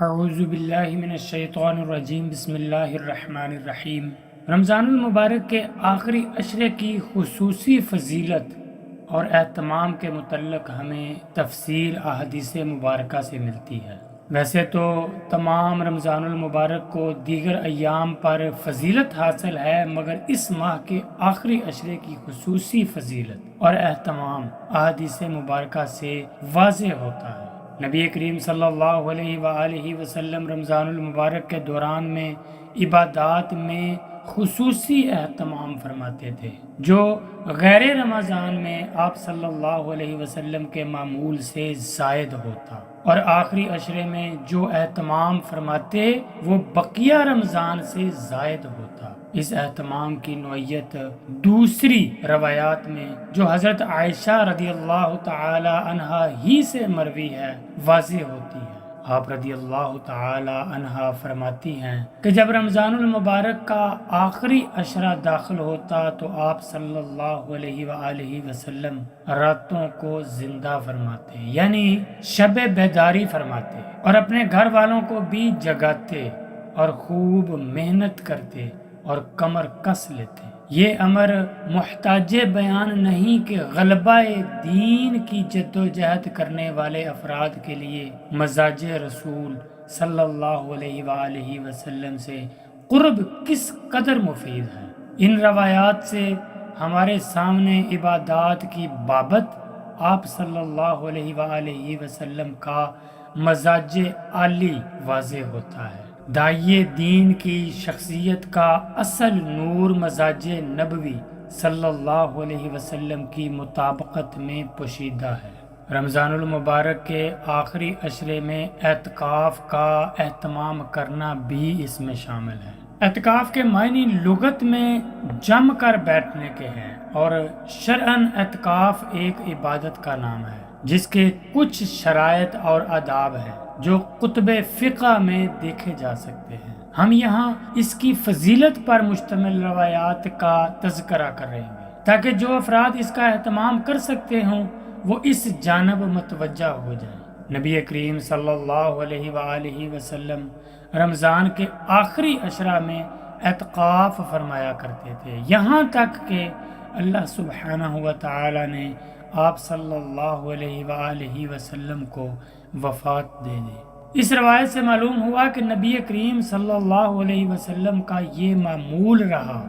اعوذ باللہ من الشیطان الرجیم بسم اللہ الرحمن الرحیم۔ رمضان المبارک کے آخری عشرے کی خصوصی فضیلت اور اہتمام کے متعلق ہمیں تفصیل احادیث مبارکہ سے ملتی ہے۔ ویسے تو تمام رمضان المبارک کو دیگر ایام پر فضیلت حاصل ہے، مگر اس ماہ کے آخری عشرے کی خصوصی فضیلت اور اہتمام احادیث مبارکہ سے واضح ہوتا ہے۔ نبی کریم صلی اللہ علیہ وآلہ وسلم رمضان المبارک کے دوران میں عبادات میں خصوصی اہتمام فرماتے تھے، جو غیر رمضان میں آپ صلی اللہ علیہ وسلم کے معمول سے زائد ہوتا، اور آخری عشرے میں جو اہتمام فرماتے وہ بقیہ رمضان سے زائد ہوتا۔ اس اہتمام کی نوعیت دوسری روایات میں جو حضرت عائشہ رضی اللہ تعالی عنہا ہی سے مروی ہے واضح ہوتی ہے۔ آپ رضی اللہ تعالی عنہا فرماتی ہیں کہ جب رمضان المبارک کا آخری عشرہ داخل ہوتا تو آپ صلی اللہ علیہ وآلہ وسلم راتوں کو زندہ فرماتے، یعنی شب بیداری فرماتے، اور اپنے گھر والوں کو بھی جگاتے اور خوب محنت کرتے اور کمر کس لیتے۔ یہ امر محتاج بیان نہیں کہ غلبہ دین کی جد و جہد کرنے والے افراد کے لیے مزاج رسول صلی اللہ علیہ وآلہ وسلم سے قرب کس قدر مفید ہے۔ ان روایات سے ہمارے سامنے عبادات کی بابت آپ صلی اللہ علیہ وآلہ وسلم کا مزاج عالی واضح ہوتا ہے۔ داعی دین کی شخصیت کا اصل نور مزاج نبوی صلی اللہ علیہ وسلم کی مطابقت میں پوشیدہ ہے۔ رمضان المبارک کے آخری عشرے میں اعتکاف کا اہتمام کرنا بھی اس میں شامل ہے۔ اعتکاف کے معنی لغت میں جم کر بیٹھنے کے ہیں، اور شرعاً اعتکاف ایک عبادت کا نام ہے جس کے کچھ شرائط اور آداب ہیں جو کتب فقہ میں دیکھے جا سکتے ہیں۔ ہم یہاں اس کی فضیلت پر مشتمل روایات کا تذکرہ کر رہے ہیں تاکہ جو افراد اس کا اہتمام کر سکتے ہوں وہ اس جانب متوجہ ہو جائیں۔ نبی کریم صلی اللہ علیہ وآلہ وسلم رمضان کے آخری عشرہ میں اعتکاف فرمایا کرتے تھے، یہاں تک کہ اللہ سبحانہ و تعالی نے آپ صلی اللہ علیہ وآلہ وسلم کو وفات دے دی۔ اس روایت سے معلوم ہوا کہ نبی کریم صلی اللہ علیہ وسلم کا یہ معمول رہا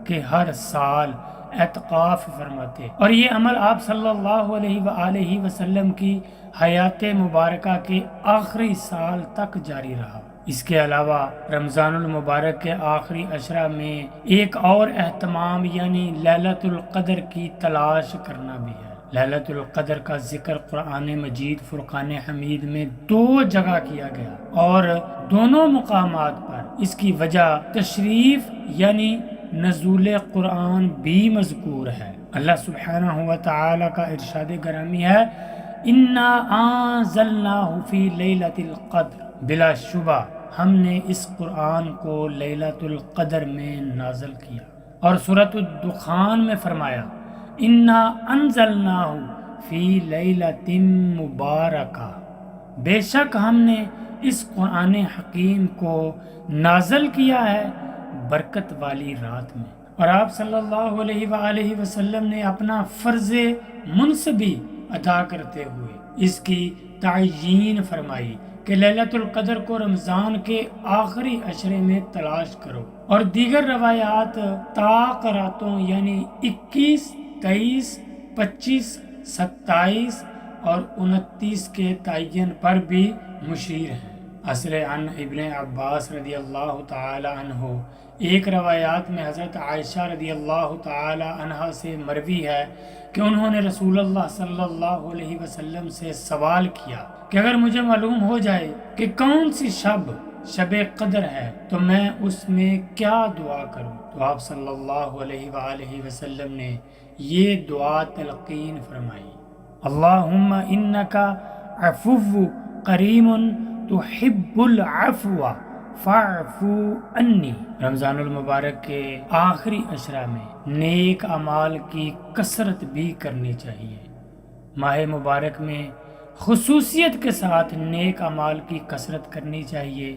کہ ہر سال اعتکاف فرماتے، اور یہ عمل آپ صلی اللہ علیہ وآلہ وسلم کی حیات مبارکہ کے آخری سال تک جاری رہا۔ اس کے علاوہ رمضان المبارک کے آخری عشرہ میں ایک اور اہتمام یعنی لیلۃ القدر کی تلاش کرنا بھی ہے۔ لیلۃ القدر کا ذکر قرآن مجید فرقان حمید میں 2 جگہ کیا گیا، اور دونوں مقامات پر اس کی وجہ تشریف یعنی نزول قرآن بھی مذکور ہے۔ اللہ سبحانہ و تعالی کا ارشاد گرامی ہے، اِنَّا أَنزَلْنَاهُ فِي لَيْلَةِ الْقَدْرِ، بلا شبہ ہم نے اس قرآن کو لیلۃ القدر میں نازل کیا۔ اور سورۃ الدخان میں فرمایا، اِنَّا أَنزَلْنَاهُ فِي لَيْلَةٍ مُبَارَكَةٍ، بے شک ہم نے اس قرآن حکیم کو نازل کیا ہے برکت والی رات میں۔ اور آپ صلی اللہ علیہ وآلہ وسلم نے اپنا فرض منصبی ادا کرتے ہوئے اس کی تعیین فرمائی کہ لیلۃ القدر کو رمضان کے آخری عشرے میں تلاش کرو، اور دیگر روایات طاق راتوں یعنی 21، 23، 25، 27 اور 29 کے تعین پر بھی مشیر ہیں۔ اثر عن ابن عباس رضی اللہ تعالی عنہ، ایک روایات میں حضرت عائشہ رضی اللہ تعالی عنہ سے مروی ہے کہ انہوں نے رسول اللہ صلی اللہ علیہ وسلم سے سوال کیا کہ اگر مجھے معلوم ہو جائے کہ کون سی شب قدر ہے تو میں اس میں کیا دعا کروں، تو آپ صلی اللہ علیہ وآلہ وسلم نے یہ دعا تلقین فرمائی، اللہم انکا عفو کریم تحب العفو فاعف عنی۔ رمضان المبارک کے آخری عشرہ میں نیک اعمال کی کثرت بھی کرنی چاہیے۔ ماہ مبارک میں خصوصیت کے ساتھ نیک اعمال کی کثرت کرنی چاہیے۔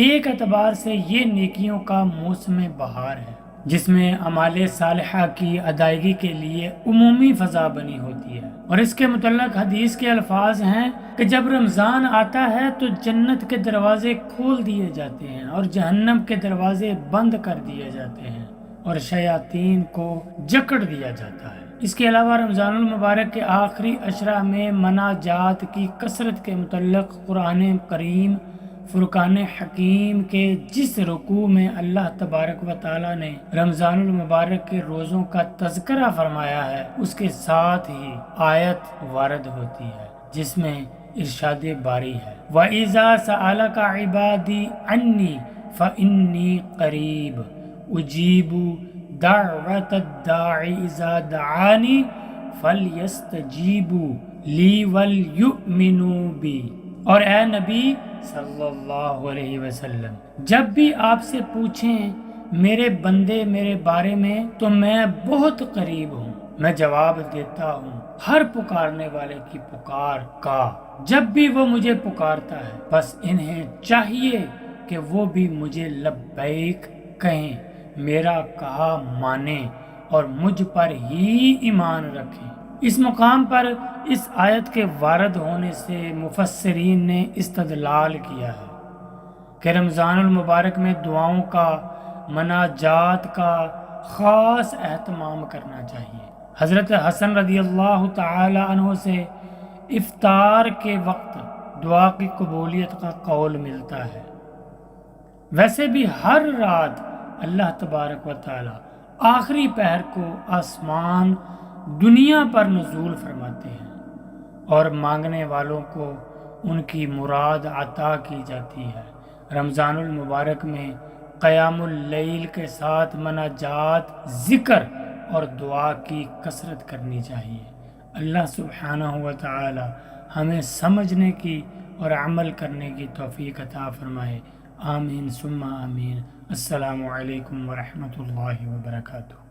ایک اعتبار سے یہ نیکیوں کا موسم بہار ہے جس میں اعمال صالحہ کی ادائیگی کے لیے عمومی فضا بنی ہوتی ہے، اور اس کے متعلق حدیث کے الفاظ ہیں کہ جب رمضان آتا ہے تو جنت کے دروازے کھول دیے جاتے ہیں اور جہنم کے دروازے بند کر دیے جاتے ہیں اور شیاطین کو جکڑ دیا جاتا ہے۔ اس کے علاوہ رمضان المبارک کے آخری عشرہ میں مناجات کی کثرت کے متعلق قرآن کریم فرقان حکیم کے جس رکوع میں اللہ تبارک و تعالی نے رمضان المبارک کے روزوں کا تذکرہ فرمایا ہے، اس کے ساتھ ہی آیت وارد ہوتی ہے جس میں ارشاد باری ہے وَإِذَا سَأَلَكَ عِبَادِي عَنِّي فَإِنِّي قَرِيبٌ أُجِيبُ دَعْوَةَ الدَّاعِ إِذَا دَعَانِي فَلْيَسْتَجِيبُوا لِي وَلْيُؤْمِنُوا بِي۔ اور اے نبی صلی اللہ علیہ وسلم، جب بھی آپ سے پوچھیں میرے بندے میرے بارے میں تو میں بہت قریب ہوں، میں جواب دیتا ہوں ہر پکارنے والے کی پکار کا۔ جب بھی وہ مجھے پکارتا ہے بس انہیں چاہیے کہ وہ بھی مجھے لبیک کہیں، میرا کہا مانیں اور مجھ پر ہی ایمان رکھیں۔ اس مقام پر اس آیت کے وارد ہونے سے مفسرین نے استدلال کیا ہے کہ رمضان المبارک میں دعاؤں کا، مناجات کا خاص اہتمام کرنا چاہیے۔ حضرت حسن رضی اللہ تعالی عنہ سے افطار کے وقت دعا کی قبولیت کا قول ملتا ہے۔ ویسے بھی ہر رات اللہ تبارک و تعالی آخری پہر کو آسمان دنیا پر نزول فرماتے ہیں اور مانگنے والوں کو ان کی مراد عطا کی جاتی ہے۔ رمضان المبارک میں قیام اللیل کے ساتھ مناجات، ذکر اور دعا کی کثرت کرنی چاہیے۔ اللہ سبحانہ و تعالی ہمیں سمجھنے کی اور عمل کرنے کی توفیق عطا فرمائے۔ آمین ثم آمین۔ السلام علیکم ورحمۃ اللہ وبرکاتہ۔